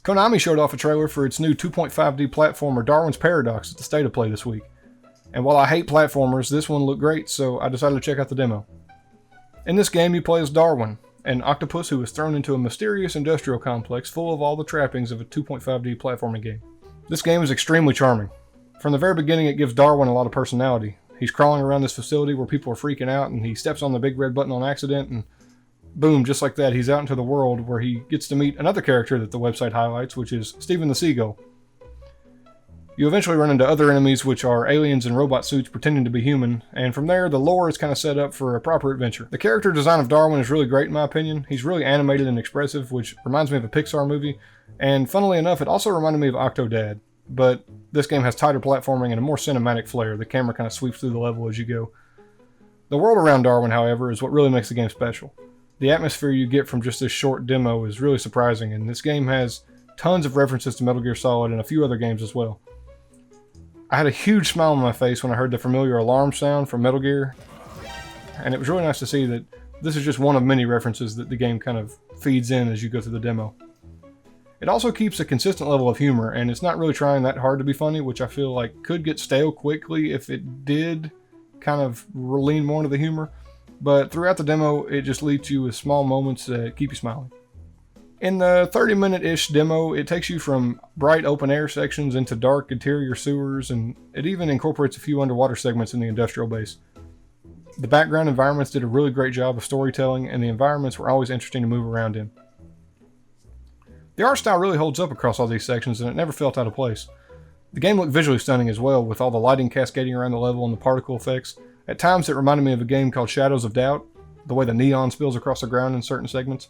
Konami showed off a trailer for its new 2.5D platformer Darwin's Paradox at the State of Play this week. And while I hate platformers, this one looked great, so I decided to check out the demo. In this game, you play as Darwin, an octopus who was thrown into a mysterious industrial complex full of all the trappings of a 2.5D platforming game. This game is extremely charming. From the very beginning, it gives Darwin a lot of personality. He's crawling around this facility where people are freaking out, and he steps on the big red button on accident, and boom, just like that, he's out into the world where he gets to meet another character that the website highlights, which is Stephen the Seagull. You eventually run into other enemies, which are aliens in robot suits pretending to be human, and from there, the lore is kind of set up for a proper adventure. The character design of Darwin is really great in my opinion. He's really animated and expressive, which reminds me of a Pixar movie, and funnily enough, it also reminded me of Octodad. But this game has tighter platforming and a more cinematic flair. The camera kind of sweeps through the level as you go. The world around Darwin, however, is what really makes the game special. The atmosphere you get from just this short demo is really surprising, and this game has tons of references to Metal Gear Solid and a few other games as well. I had a huge smile on my face when I heard the familiar alarm sound from Metal Gear, and it was really nice to see that this is just one of many references that the game kind of feeds in as you go through the demo. It also keeps a consistent level of humor, and it's not really trying that hard to be funny, which I feel like could get stale quickly if it did kind of lean more into the humor. But throughout the demo, it just leaves you with small moments that keep you smiling. In the 30-minute-ish demo, it takes you from bright open-air sections into dark interior sewers, and it even incorporates a few underwater segments in the industrial base. The background environments did a really great job of storytelling, and the environments were always interesting to move around in. The art style really holds up across all these sections, and it never felt out of place. The game looked visually stunning as well, with all the lighting cascading around the level and the particle effects. At times it reminded me of a game called Shadows of Doubt, the way the neon spills across the ground in certain segments.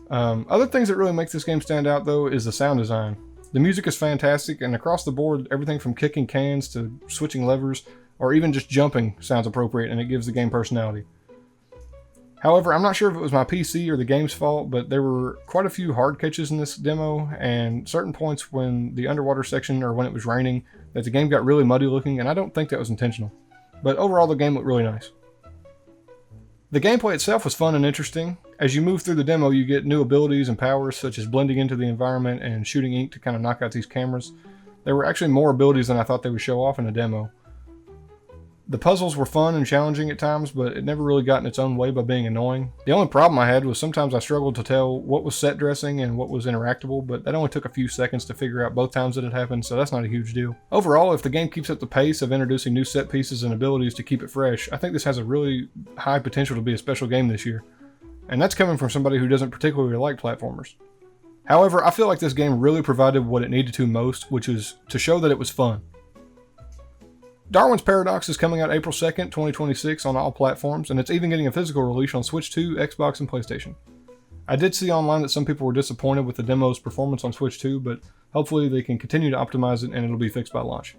Other things that really make this game stand out, though, is the sound design. The music is fantastic, and across the board, everything from kicking cans to switching levers, or even just jumping sounds appropriate, and it gives the game personality. However, I'm not sure if it was my PC or the game's fault, but there were quite a few hard catches in this demo, and certain points when the underwater section or when it was raining, that the game got really muddy looking, and I don't think that was intentional. But overall, the game looked really nice. The gameplay itself was fun and interesting. As you move through the demo, you get new abilities and powers, such as blending into the environment and shooting ink to kind of knock out these cameras. There were actually more abilities than I thought they would show off in the demo. The puzzles were fun and challenging at times, but it never really got in its own way by being annoying. The only problem I had was sometimes I struggled to tell what was set dressing and what was interactable, but that only took a few seconds to figure out both times that it happened, so that's not a huge deal. Overall, if the game keeps up the pace of introducing new set pieces and abilities to keep it fresh, I think this has a really high potential to be a special game this year. And that's coming from somebody who doesn't particularly like platformers. However, I feel like this game really provided what it needed to most, which is to show that it was fun. Darwin's Paradox is coming out April 2nd, 2026 on all platforms, and it's even getting a physical release on Switch 2, Xbox, and PlayStation. I did see online that some people were disappointed with the demo's performance on Switch 2, but hopefully they can continue to optimize it and it'll be fixed by launch.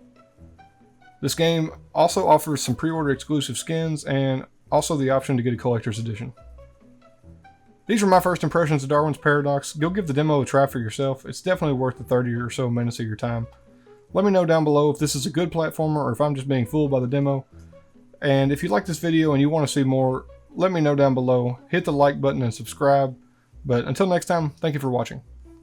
This game also offers some pre-order exclusive skins and also the option to get a collector's edition. These were my first impressions of Darwin's Paradox. Go give the demo a try for yourself. It's definitely worth the 30 or so minutes of your time. Let me know down below if this is a good platformer or if I'm just being fooled by the demo. And if you like this video and you want to see more, let me know down below. Hit the like button and subscribe. But until next time, thank you for watching.